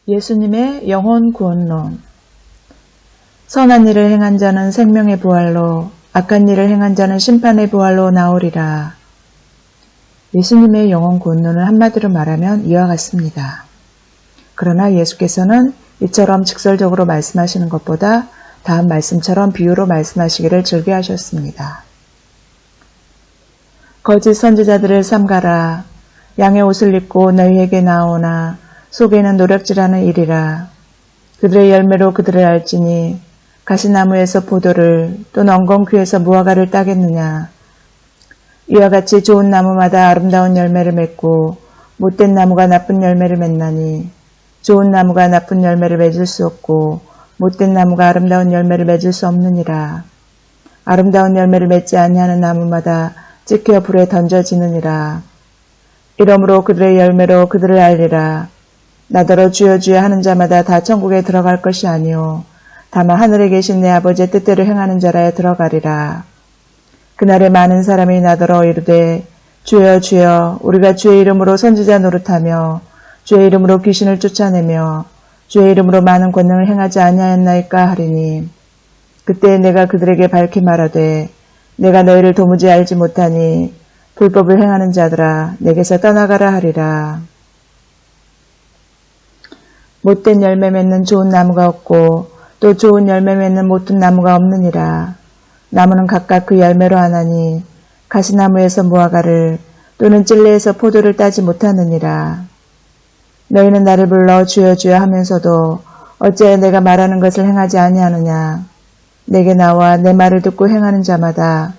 예수님의 영혼 구원론. 선한 일을 행한 자는 생명의 부활로, 악한 일을 행한 자는 심판의 부활로 나오리라. 예수님의 영혼 구원론을 한마디로 말하면 이와 같습니다. 그러나 예수께서는 이처럼 직설적으로 말씀하시는 것보다 다음 말씀처럼 비유로 말씀하시기를 즐겨하셨습니다. 거짓 선지자들을 삼가라. 양의 옷을 입고 너희에게 나오나 속에는 노략질하는 일이라. 그들의 열매로 그들을 알지니 가시나무에서 포도를 또 엉겅퀴에서 무화과를 따겠느냐. 이와 같이 좋은 나무마다 아름다운 열매를 맺고 못된 나무가 나쁜 열매를 맺나니 좋은 나무가 나쁜 열매를 맺을 수 없고 못된 나무가 아름다운 열매를 맺을 수 없느니라. 아름다운 열매를 맺지 아니하는 나무마다 찍혀 불에 던져지느니라. 이러므로 그들의 열매로 그들을 알리라. 나더러 주여 주여 하는 자마다 다 천국에 들어갈 것이 아니오 다만 하늘에 계신 내 아버지의 뜻대로 행하는 자라야 들어가리라. 그날에 많은 사람이 나더러 이르되 주여 주여 우리가 주의 이름으로 선지자 노릇하며 주의 이름으로 귀신을 쫓아내며 주의 이름으로 많은 권능을 행하지 아니하였나이까 하리니 그때 내가 그들에게 밝히 말하되 내가 너희를 도무지 알지 못하니 불법을 행하는 자들아 내게서 떠나가라 하리라. 못된 열매 맺는 좋은 나무가 없고 또 좋은 열매 맺는 못된 나무가 없느니라. 나무는 각각 그 열매로 하나니 가시나무에서 무화과를 또는 찔레에서 포도를 따지 못하느니라. 너희는 나를 불러 주여 주여 하면서도 어찌하여 내가 말하는 것을 행하지 아니하느냐. 내게 나와 내 말을 듣고 행하는 자마다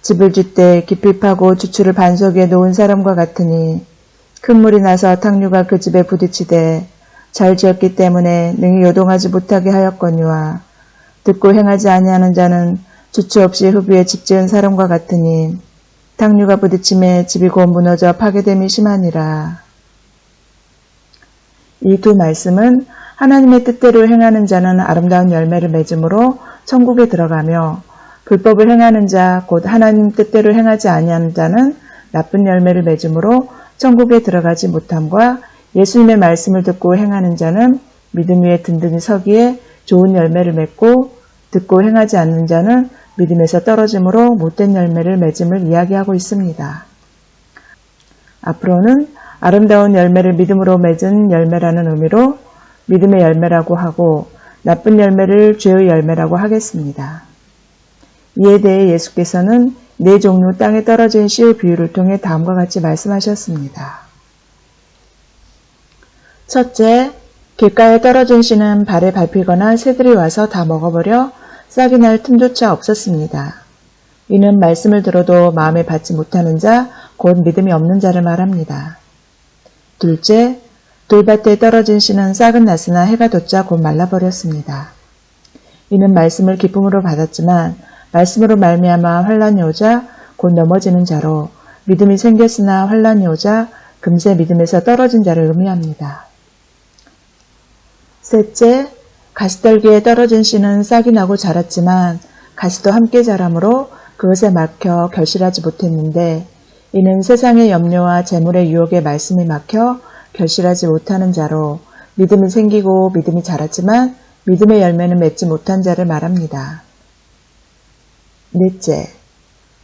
집을 짓되 깊이 파고 주추를 반석 위에 놓은 사람과 같으니 큰 물이 나서 탕류가 그 집에 부딪히되 잘 지었기 때문에 능히 요동하지 못하게 하였거니와 듣고 행하지 아니하는 자는 주추 없이 흙 위에 집 지은 사람과 같으니 탕류가 부딪힘에 집이 곧 무너져 파괴됨이 심하니라. 이 두 말씀은 하나님의 뜻대로 행하는 자는 아름다운 열매를 맺음으로 천국에 들어가며 불법을 행하는 자 곧 하나님 뜻대로 행하지 아니하는 자는 나쁜 열매를 맺음으로 천국에 들어가지 못함과 예수님의 말씀을 듣고 행하는 자는 믿음 위에 든든히 서기에 좋은 열매를 맺고 듣고 행하지 않는 자는 믿음에서 떨어짐으로 못된 열매를 맺음을 이야기하고 있습니다. 앞으로는 아름다운 열매를 믿음으로 맺은 열매라는 의미로 믿음의 열매라고 하고 나쁜 열매를 죄의 열매라고 하겠습니다. 이에 대해 예수께서는 네 종류 땅에 떨어진 씨의 비유를 통해 다음과 같이 말씀하셨습니다. 첫째, 길가에 떨어진 씨는 발에 밟히거나 새들이 와서 다 먹어버려 싹이 날 틈조차 없었습니다. 이는 말씀을 들어도 마음에 받지 못하는 자, 곧 믿음이 없는 자를 말합니다. 둘째, 돌밭에 떨어진 씨는 싹은 났으나 해가 돋자 곧 말라버렸습니다. 이는 말씀을 기쁨으로 받았지만 말씀으로 말미암아 환난이 오자 곧 넘어지는 자로 믿음이 생겼으나 환난이 오자 금세 믿음에서 떨어진 자를 의미합니다. 셋째, 가시떨기에 떨어진 씨는 싹이 나고 자랐지만 가시도 함께 자라므로 그것에 막혀 결실하지 못했는데 이는 세상의 염려와 재물의 유혹에 말씀이 막혀 결실하지 못하는 자로 믿음이 생기고 믿음이 자랐지만 믿음의 열매는 맺지 못한 자를 말합니다. 넷째,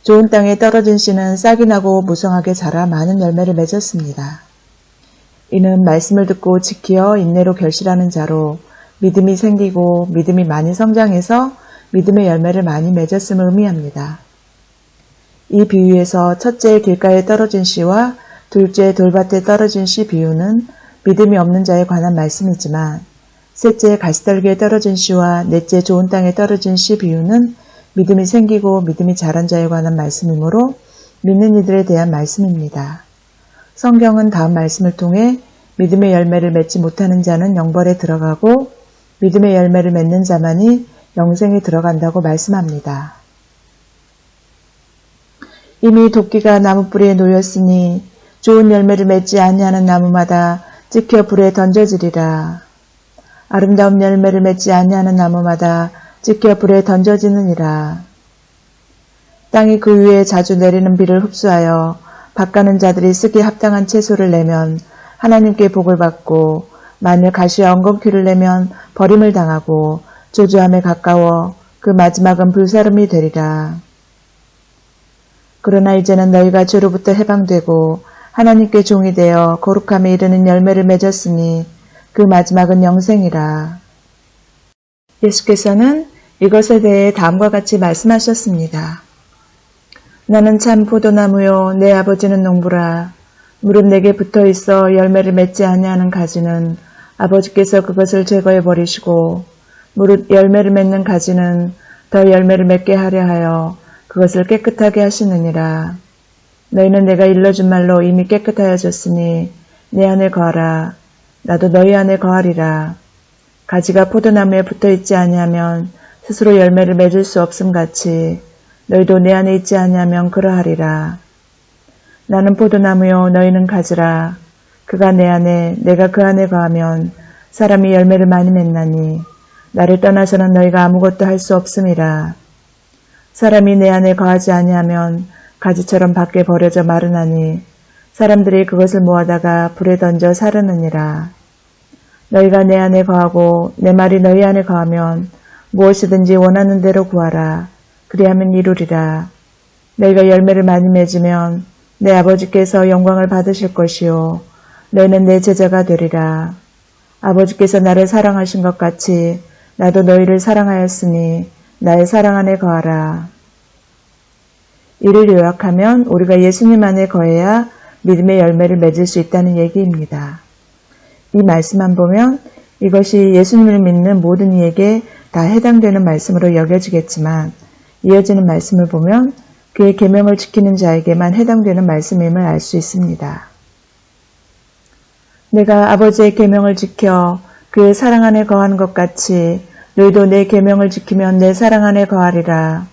좋은 땅에 떨어진 씨는 싹이 나고 무성하게 자라 많은 열매를 맺었습니다. 이는 말씀을 듣고 지키어 인내로 결실하는 자로 믿음이 생기고 믿음이 많이 성장해서 믿음의 열매를 많이 맺었음을 의미합니다. 이 비유에서 첫째 길가에 떨어진 씨와 둘째 돌밭에 떨어진 씨 비유는 믿음이 없는 자에 관한 말씀이지만 셋째 가시떨기에 떨어진 씨와 넷째 좋은 땅에 떨어진 씨 비유는 믿음이 생기고 믿음이 자란 자에 관한 말씀이므로 믿는 이들에 대한 말씀입니다. 성경은 다음 말씀을 통해 믿음의 열매를 맺지 못하는 자는 영벌에 들어가고 믿음의 열매를 맺는 자만이 영생에 들어간다고 말씀합니다. 이미 도끼가 나무 뿌리에 놓였으니 좋은 열매를 맺지 아니하는 나무마다 찍혀 불에 던져지리라. 아름다운 열매를 맺지 아니하는 나무마다 찍혀 불에 던져지느니라. 땅이 그 위에 자주 내리는 비를 흡수하여 밭가는 자들이 쓰기에 합당한 채소를 내면 하나님께 복을 받고 만일 가시와 엉겅퀴를 내면 버림을 당하고 저주함에 가까워 그 마지막은 불사름이 되리라. 그러나 이제는 너희가 죄로부터 해방되고 하나님께 종이 되어 거룩함에 이르는 열매를 맺었으니 그 마지막은 영생이라. 예수께서는 이것에 대해 다음과 같이 말씀하셨습니다. 나는 참 포도나무요 내 아버지는 농부라. 무릇 내게 붙어있어 열매를 맺지 아니하는 가지는 아버지께서 그것을 제거해 버리시고 무릇 열매를 맺는 가지는 더 열매를 맺게 하려 하여 그것을 깨끗하게 하시느니라. 너희는 내가 일러준 말로 이미 깨끗하여졌으니 내 안에 거하라. 나도 너희 안에 거하리라. 가지가 포도나무에 붙어있지 아니하면 스스로 열매를 맺을 수 없음 같이 너희도 내 안에 있지 아니하면 그러하리라. 나는 포도나무요 너희는 가지라. 그가 내 안에 내가 그 안에 거하면 사람이 열매를 많이 맺나니 나를 떠나서는 너희가 아무것도 할 수 없음이라. 사람이 내 안에 거하지 아니하면 가지처럼 밖에 버려져 마르나니 사람들이 그것을 모아다가 불에 던져 사르느니라. 너희가 내 안에 거하고 내 말이 너희 안에 거하면 무엇이든지 원하는 대로 구하라. 그리하면 이루리라. 너희가 열매를 많이 맺으면 내 아버지께서 영광을 받으실 것이요 너희는 내 제자가 되리라. 아버지께서 나를 사랑하신 것 같이 나도 너희를 사랑하였으니 나의 사랑 안에 거하라. 이를 요약하면 우리가 예수님 안에 거해야 믿음의 열매를 맺을 수 있다는 얘기입니다. 이 말씀만 보면 이것이 예수님을 믿는 모든 이에게 다 해당되는 말씀으로 여겨지겠지만 이어지는 말씀을 보면 그의 계명을 지키는 자에게만 해당되는 말씀임을 알 수 있습니다. 내가 아버지의 계명을 지켜 그의 사랑 안에 거하는 것 같이 너희도 내 계명을 지키면 내 사랑 안에 거하리라.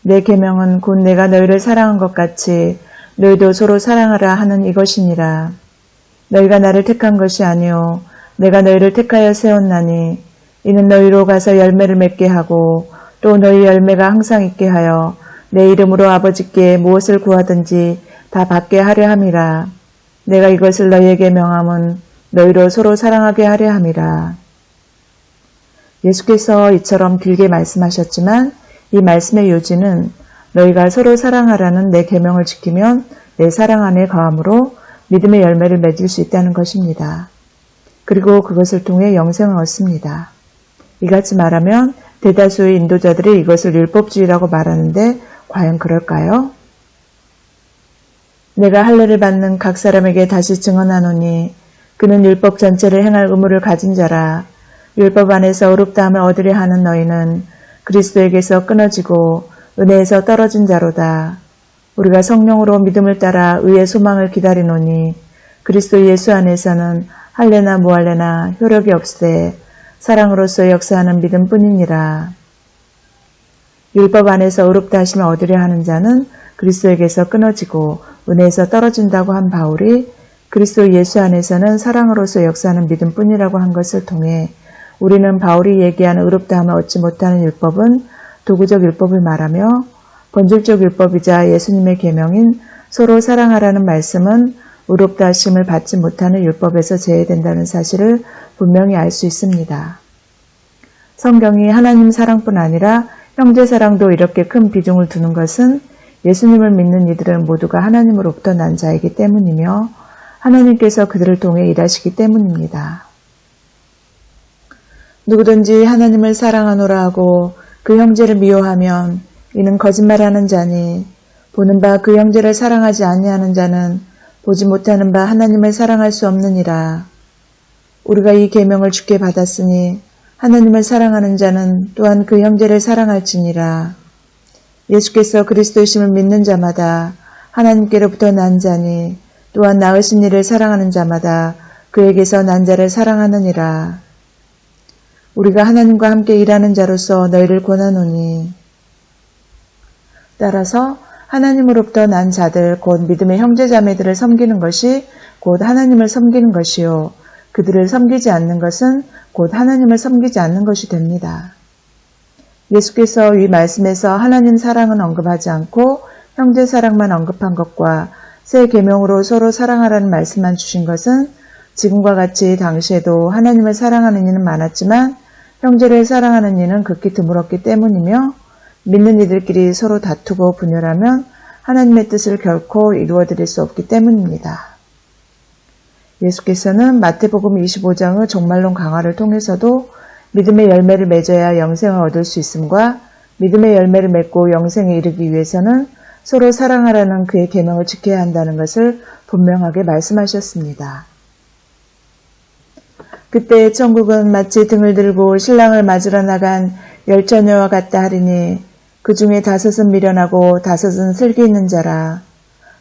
내 계명은 곧 내가 너희를 사랑한 것 같이 너희도 서로 사랑하라 하는 이것이니라. 너희가 나를 택한 것이 아니요 내가 너희를 택하여 세웠나니 이는 너희로 가서 열매를 맺게 하고 또 너희 열매가 항상 있게 하여 내 이름으로 아버지께 무엇을 구하든지 다 받게 하려 함이라. 내가 이것을 너희에게 명함은 너희로 서로 사랑하게 하려 함이라. 예수께서 이처럼 길게 말씀하셨지만 이 말씀의 요지는 너희가 서로 사랑하라는 내 계명을 지키면 내 사랑 안에 거함으로 믿음의 열매를 맺을 수 있다는 것입니다. 그리고 그것을 통해 영생을 얻습니다. 이같이 말하면 대다수의 인도자들이 이것을 율법주의라고 말하는데 과연 그럴까요? 내가 할례를 받는 각 사람에게 다시 증언하노니 그는 율법 전체를 행할 의무를 가진 자라. 율법 안에서 의롭다함을 얻으려 하는 너희는 그리스도에게서 끊어지고 은혜에서 떨어진 자로다. 우리가 성령으로 믿음을 따라 의의 소망을 기다리노니 그리스도 예수 안에서는 할례나 무할례나 효력이 없으되 사랑으로서 역사하는 믿음뿐이니라. 율법 안에서 의롭다 하심을 얻으려 하는 자는 그리스도에게서 끊어지고 은혜에서 떨어진다고 한 바울이 그리스도 예수 안에서는 사랑으로서 역사하는 믿음뿐이라고 한 것을 통해 우리는 바울이 얘기하는 의롭다함을 얻지 못하는 율법은 도구적 율법을 말하며 본질적 율법이자 예수님의 계명인 서로 사랑하라는 말씀은 의롭다 하심을 받지 못하는 율법에서 제외된다는 사실을 분명히 알 수 있습니다. 성경이 하나님 사랑뿐 아니라 형제 사랑도 이렇게 큰 비중을 두는 것은 예수님을 믿는 이들은 모두가 하나님으로부터 난 자이기 때문이며 하나님께서 그들을 통해 일하시기 때문입니다. 누구든지 하나님을 사랑하노라 하고 그 형제를 미워하면 이는 거짓말하는 자니 보는 바 그 형제를 사랑하지 아니하는 자는 보지 못하는 바 하나님을 사랑할 수 없느니라. 우리가 이 계명을 주께 받았으니 하나님을 사랑하는 자는 또한 그 형제를 사랑할지니라. 예수께서 그리스도이심을 믿는 자마다 하나님께로부터 난 자니 또한 나으신 이를 사랑하는 자마다 그에게서 난 자를 사랑하느니라. 우리가 하나님과 함께 일하는 자로서 너희를 권하노니 따라서 하나님으로부터 난 자들 곧 믿음의 형제자매들을 섬기는 것이 곧 하나님을 섬기는 것이요 그들을 섬기지 않는 것은 곧 하나님을 섬기지 않는 것이 됩니다. 예수께서 이 말씀에서 하나님 사랑은 언급하지 않고 형제 사랑만 언급한 것과 새 계명으로 서로 사랑하라는 말씀만 주신 것은 지금과 같이 당시에도 하나님을 사랑하는 이는 많았지만 형제를 사랑하는 이는 극히 드물었기 때문이며 믿는 이들끼리 서로 다투고 분열하면 하나님의 뜻을 결코 이루어드릴 수 없기 때문입니다. 예수께서는 마태복음 25장의 종말론 강화를 통해서도 믿음의 열매를 맺어야 영생을 얻을 수 있음과 믿음의 열매를 맺고 영생에 이르기 위해서는 서로 사랑하라는 그의 계명을 지켜야 한다는 것을 분명하게 말씀하셨습니다. 그때 천국은 마치 등을 들고 신랑을 맞으러 나간 10처녀와 같다 하리니 그 중에 5은 미련하고 5은 슬기 있는 자라.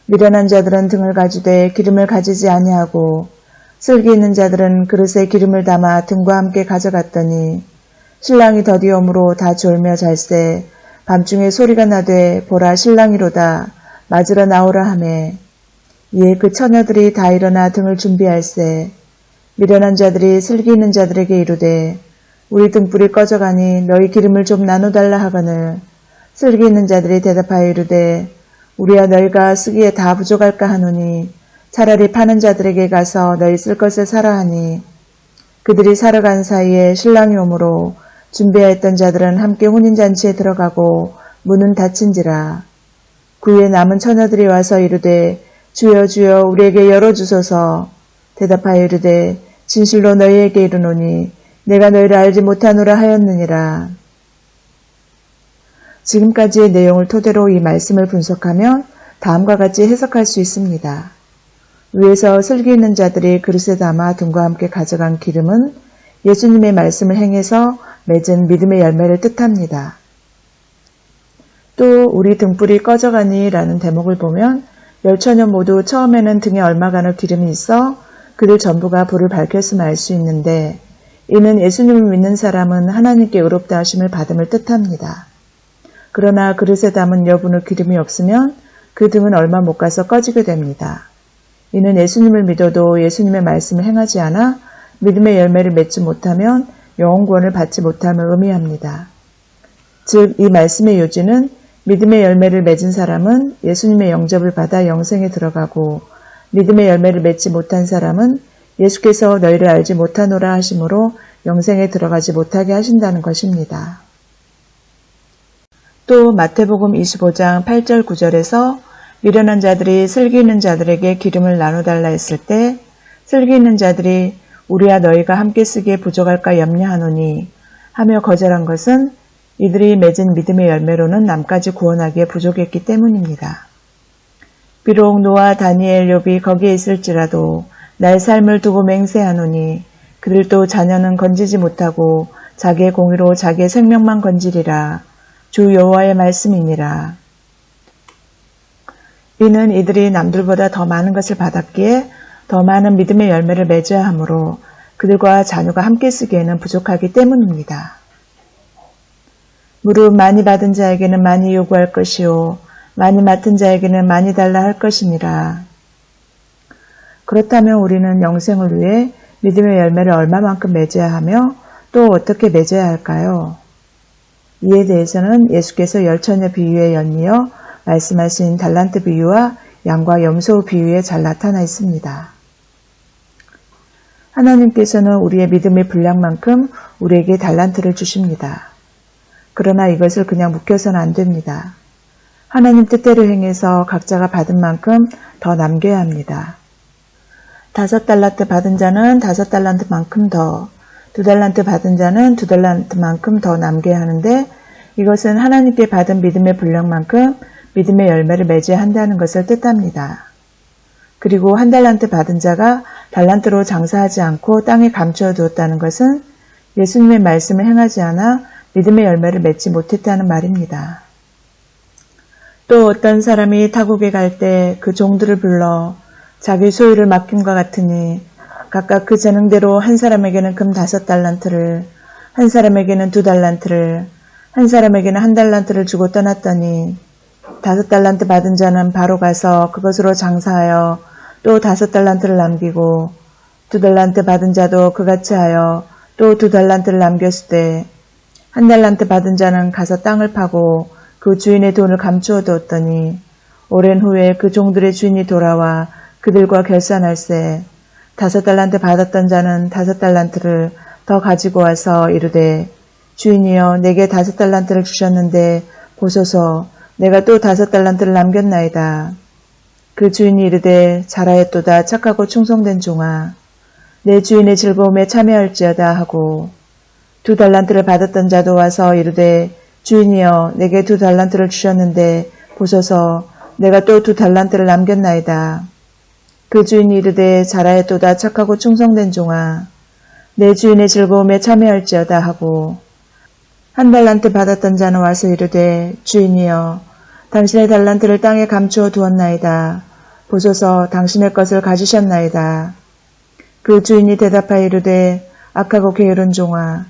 미련한 자들은 등을 가지되 기름을 가지지 아니하고 슬기 있는 자들은 그릇에 기름을 담아 등과 함께 가져갔더니 신랑이 더디옴으로 다 졸며 잘세 밤중에 소리가 나되 보라 신랑이로다 맞으러 나오라 하매 이에 그 처녀들이 다 일어나 등을 준비할세 미련한 자들이 슬기 있는 자들에게 이르되 우리 등불이 꺼져가니 너희 기름을 좀 나눠달라 하거늘 슬기 있는 자들이 대답하여 이르되 우리야 너희가 쓰기에 다 부족할까 하노니 차라리 파는 자들에게 가서 너희 쓸 것을 사라 하니 그들이 사러 간 사이에 신랑이 오므로 준비하였던 자들은 함께 혼인잔치에 들어가고 문은 닫힌지라. 그 후에 남은 처녀들이 와서 이르되 주여 주여 우리에게 열어주소서. 대답하여 이르되 진실로 너희에게 이르노니 내가 너희를 알지 못하노라 하였느니라. 지금까지의 내용을 토대로 이 말씀을 분석하면 다음과 같이 해석할 수 있습니다. 위에서 슬기 있는 자들이 그릇에 담아 등과 함께 가져간 기름은 예수님의 말씀을 행해서 맺은 믿음의 열매를 뜻합니다. 또 우리 등불이 꺼져가니 라는 대목을 보면 10처녀 모두 처음에는 등에 얼마간의 기름이 있어 그들 전부가 불을 밝혔음을 알 수 있는데 이는 예수님을 믿는 사람은 하나님께 의롭다 하심을 받음을 뜻합니다. 그러나 그릇에 담은 여분의 기름이 없으면 그 등은 얼마 못 가서 꺼지게 됩니다. 이는 예수님을 믿어도 예수님의 말씀을 행하지 않아 믿음의 열매를 맺지 못하면 영혼구원을 받지 못함을 의미합니다. 즉, 이 말씀의 요지는 믿음의 열매를 맺은 사람은 예수님의 영접을 받아 영생에 들어가고 믿음의 열매를 맺지 못한 사람은 예수께서 너희를 알지 못하노라 하심으로 영생에 들어가지 못하게 하신다는 것입니다. 또 마태복음 25장 8절 9절에서 미련한 자들이 슬기 있는 자들에게 기름을 나눠달라 했을 때 슬기 있는 자들이 우리와 너희가 함께 쓰기에 부족할까 염려하노니 하며 거절한 것은 이들이 맺은 믿음의 열매로는 남까지 구원하기에 부족했기 때문입니다. 비록 노아, 다니엘, 욥이 거기에 있을지라도 나의 삶을 두고 맹세하노니 그들도 자녀는 건지지 못하고 자기의 공의로 자기의 생명만 건지리라. 주 여호와의 말씀이니라. 이는 이들이 남들보다 더 많은 것을 받았기에 더 많은 믿음의 열매를 맺어야 하므로 그들과 자녀가 함께 쓰기에는 부족하기 때문입니다. 무릇 많이 받은 자에게는 많이 요구할 것이요 많이 맡은 자에게는 많이 달라 할 것이니라. 그렇다면 우리는 영생을 위해 믿음의 열매를 얼마만큼 맺어야 하며 또 어떻게 맺어야 할까요? 이에 대해서는 예수께서 10처녀 비유에 연이어 말씀하신 달란트 비유와 양과 염소 비유에 잘 나타나 있습니다. 하나님께서는 우리의 믿음의 분량만큼 우리에게 달란트를 주십니다. 그러나 이것을 그냥 묵혀서는 안 됩니다. 하나님 뜻대로 행해서 각자가 받은 만큼 더 남겨야 합니다. 5달란트 받은 자는 5달란트만큼 더, 2달란트 받은 자는 2달란트만큼 더 남겨야 하는데 이것은 하나님께 받은 믿음의 분량만큼 믿음의 열매를 맺어야 한다는 것을 뜻합니다. 그리고 1달란트 받은 자가 달란트로 장사하지 않고 땅에 감추어 두었다는 것은 예수님의 말씀을 행하지 않아 믿음의 열매를 맺지 못했다는 말입니다. 또 어떤 사람이 타국에 갈 때 그 종들을 불러 자기 소유를 맡김과 같으니 각각 그 재능대로 한 사람에게는 금 5달란트를, 한 사람에게는 2달란트를, 한 사람에게는 1달란트를 주고 떠났더니 5달란트 받은 자는 바로 가서 그것으로 장사하여 또 5달란트를 남기고 2달란트 받은 자도 그같이 하여 또 2달란트를 남겼을 때 1달란트 받은 자는 가서 땅을 파고 그 주인의 돈을 감추어 두었더니 오랜 후에 그 종들의 주인이 돌아와 그들과 결산할세 5달란트 받았던 자는 5달란트를 더 가지고 와서 이르되 주인이여 내게 5달란트를 주셨는데 보소서 내가 또 5달란트를 남겼나이다. 그 주인이 이르되 잘하였도다 착하고 충성된 종아 내 주인의 즐거움에 참여할지어다 하고 2달란트를 받았던 자도 와서 이르되 주인이여 내게 2달란트를 주셨는데 보소서 내가 또 2달란트를 남겼나이다. 그 주인이 이르되 잘하였도다 착하고 충성된 종아 내 주인의 즐거움에 참여할지어다 하고 1달란트 받았던 자는 와서 이르되 주인이여 당신의 달란트를 땅에 감추어 두었나이다. 보소서 당신의 것을 가지셨나이다. 그 주인이 대답하여 이르되 악하고 게으른 종아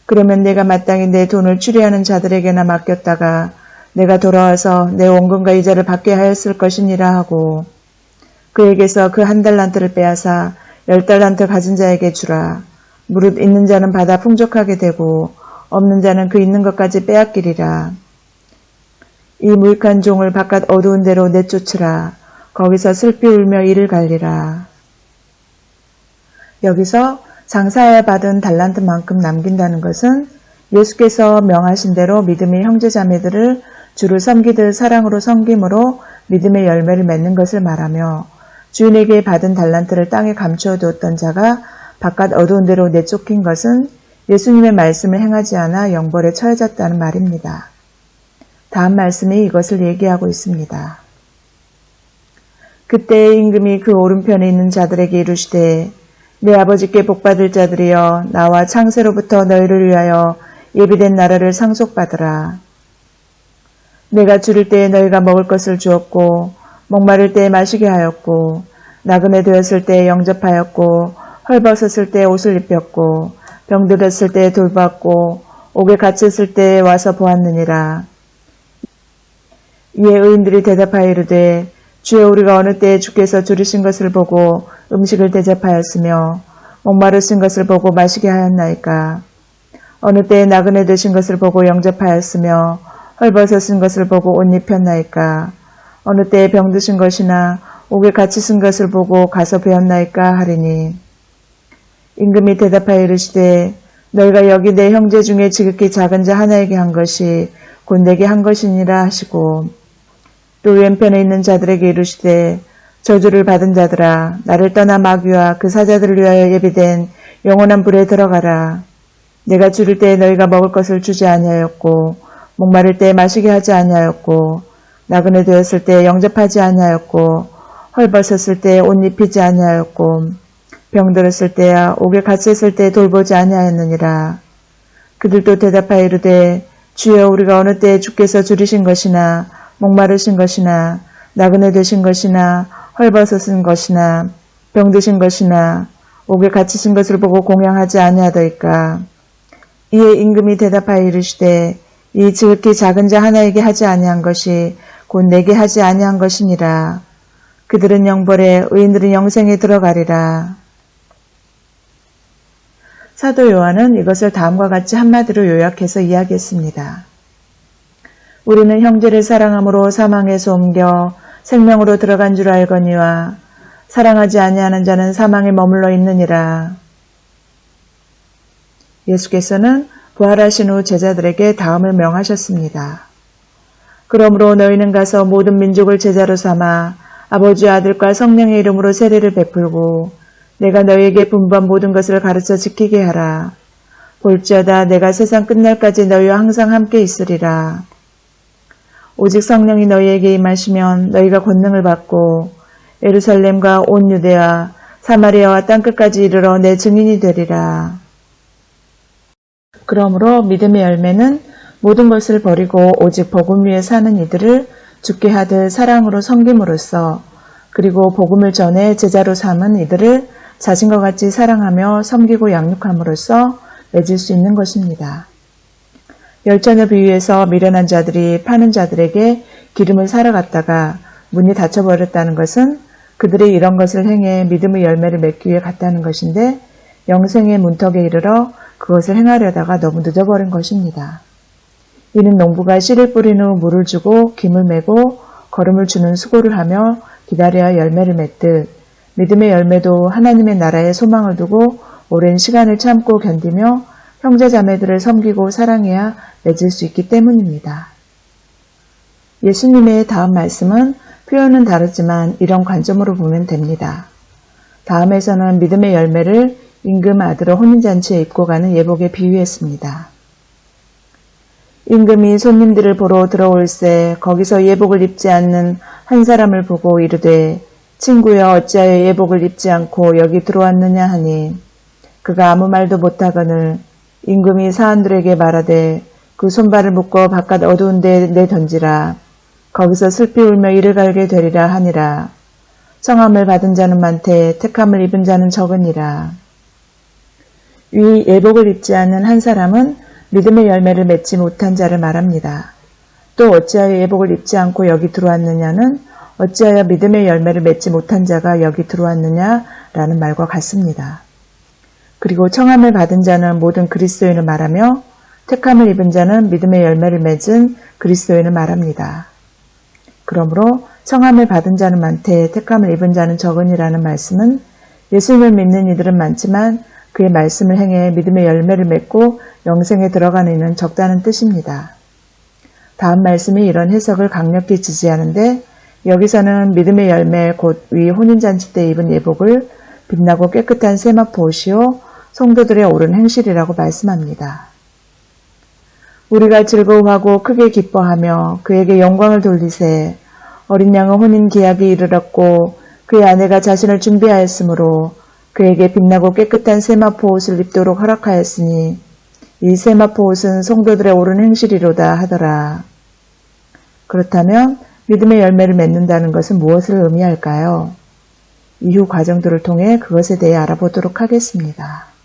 그러면 내가 마땅히 내 돈을 추리하는 자들에게나 맡겼다가 내가 돌아와서 내 원금과 이자를 받게 하였을 것이니라 하고 그에게서 그 1달란트를 빼앗아 10달란트 가진 자에게 주라. 무릇 있는 자는 받아 풍족하게 되고 없는 자는 그 있는 것까지 빼앗기리라. 이 무익한 종을 바깥 어두운 데로 내쫓으라. 거기서 슬피 울며 이를 갈리라. 여기서 장사하여 받은 달란트만큼 남긴다는 것은 예수께서 명하신 대로 믿음의 형제자매들을 주를 섬기듯 사랑으로 섬김으로 믿음의 열매를 맺는 것을 말하며 주인에게 받은 달란트를 땅에 감추어 두었던 자가 바깥 어두운 데로 내쫓긴 것은 예수님의 말씀을 행하지 않아 영벌에 처해졌다는 말입니다. 다음 말씀이 이것을 얘기하고 있습니다. 그때의 임금이 그 오른편에 있는 자들에게 이르시되 내 아버지께 복받을 자들이여 나와 창세로부터 너희를 위하여 예비된 나라를 상속받으라. 내가 줄일 때에 너희가 먹을 것을 주었고 목마를 때에 마시게 하였고 나그네 되었을 때에 영접하였고 헐벗었을 때에 옷을 입혔고 병들었을 때에 돌봤고 옥에 갇혔을 때에 와서 보았느니라. 이에 의인들이 대답하여 이르되 주여 우리가 어느 때에 주께서 줄이신 것을 보고 음식을 대접하였으며 목마르신 것을 보고 마시게 하였나이까. 어느 때에 나그네 되신 것을 보고 영접하였으며 헐벗으신 것을 보고 옷 입혔나이까. 어느 때에 병드신 것이나 옥에 갇히신 것을 보고 가서 배웠나이까 하리니 임금이 대답하여 이르시되 너희가 여기 내 형제 중에 지극히 작은 자 하나에게 한 것이 곧 내게 한 것이니라 하시고 또 왼편에 있는 자들에게 이르시되 저주를 받은 자들아 나를 떠나 마귀와 그 사자들을 위하여 예비된 영원한 불에 들어가라. 내가 줄일 때에 너희가 먹을 것을 주지 아니하였고 목마를 때에 마시게 하지 아니하였고 나그네 되었을 때에 영접하지 아니하였고 헐벗었을 때에 옷 입히지 아니하였고 병들었을 때야 옥에 갇혔을 때에 돌보지 아니하였느니라. 그들도 대답하여 이르되 주여 우리가 어느 때에 주께서 줄이신 것이나 목마르신 것이나 나그네 되신 것이나 헐벗으신 것이나 병드신 것이나 옥에 갇히신 것을 보고 공양하지 아니하더이까. 이에 임금이 대답하여 이르시되 이 지극히 작은 자 하나에게 하지 아니한 것이 곧 내게 하지 아니한 것이니라. 그들은 영벌에 의인들은 영생에 들어가리라. 사도 요한은 이것을 다음과 같이 한마디로 요약해서 이야기했습니다. 우리는 형제를 사랑함으로 사망에서 옮겨 생명으로 들어간 줄 알거니와 사랑하지 아니하는 자는 사망에 머물러 있느니라. 예수께서는 부활하신 후 제자들에게 다음을 명하셨습니다. 그러므로 너희는 가서 모든 민족을 제자로 삼아 아버지와 아들과 성령의 이름으로 세례를 베풀고 내가 너희에게 분부한 모든 것을 가르쳐 지키게 하라. 볼지어다 내가 세상 끝날까지 너희와 항상 함께 있으리라. 오직 성령이 너희에게 임하시면 너희가 권능을 받고 예루살렘과 온 유대와 사마리아와 땅끝까지 이르러 내 증인이 되리라. 그러므로 믿음의 열매는 모든 것을 버리고 오직 복음 위에 사는 이들을 죽게 하듯 사랑으로 섬김으로써 그리고 복음을 전해 제자로 삼은 이들을 자신과 같이 사랑하며 섬기고 양육함으로써 맺을 수 있는 것입니다. 열전을 비유해서 미련한 자들이 파는 자들에게 기름을 사러 갔다가 문이 닫혀버렸다는 것은 그들이 이런 것을 행해 믿음의 열매를 맺기 위해 갔다는 것인데 영생의 문턱에 이르러 그것을 행하려다가 너무 늦어버린 것입니다. 이는 농부가 씨를 뿌린 후 물을 주고 김을 메고 거름을 주는 수고를 하며 기다려야 열매를 맺듯 믿음의 열매도 하나님의 나라에 소망을 두고 오랜 시간을 참고 견디며 형제 자매들을 섬기고 사랑해야 맺을 수 있기 때문입니다. 예수님의 다음 말씀은 표현은 다르지만 이런 관점으로 보면 됩니다. 다음에서는 믿음의 열매를 임금 아들의 혼인잔치에 입고 가는 예복에 비유했습니다. 임금이 손님들을 보러 들어올새 거기서 예복을 입지 않는 한 사람을 보고 이르되 친구여 어찌하여 예복을 입지 않고 여기 들어왔느냐 하니 그가 아무 말도 못하거늘 임금이 사람들에게 말하되 그 손발을 묶어 바깥 어두운 데에 내던지라 거기서 슬피 울며 이를 갈게 되리라 하니라. 청함을 받은 자는 많되 택함을 입은 자는 적으니라. 위 예복을 입지 않는 한 사람은 믿음의 열매를 맺지 못한 자를 말합니다. 또 어찌하여 예복을 입지 않고 여기 들어왔느냐는 어찌하여 믿음의 열매를 맺지 못한 자가 여기 들어왔느냐라는 말과 같습니다. 그리고 청함을 받은 자는 모든 그리스도인을 말하며 택함을 입은 자는 믿음의 열매를 맺은 그리스도인을 말합니다. 그러므로 청함을 받은 자는 많되 택함을 입은 자는 적으니라는 말씀은 예수님을 믿는 이들은 많지만 그의 말씀을 행해 믿음의 열매를 맺고 영생에 들어가는 이는 적다는 뜻입니다. 다음 말씀이 이런 해석을 강력히 지지하는데 여기서는 믿음의 열매 곧 위 혼인잔치 때 입은 예복을 빛나고 깨끗한 세마포 옷이요 성도들의 옳은 행실이라고 말씀합니다. 우리가 즐거워하고 크게 기뻐하며 그에게 영광을 돌리세 어린 양의 혼인 기약이 이르렀고 그의 아내가 자신을 준비하였으므로 그에게 빛나고 깨끗한 세마포 옷을 입도록 허락하였으니 이 세마포 옷은 성도들의 옳은 행실이로다 하더라. 그렇다면 믿음의 열매를 맺는다는 것은 무엇을 의미할까요? 이후 과정들을 통해 그것에 대해 알아보도록 하겠습니다.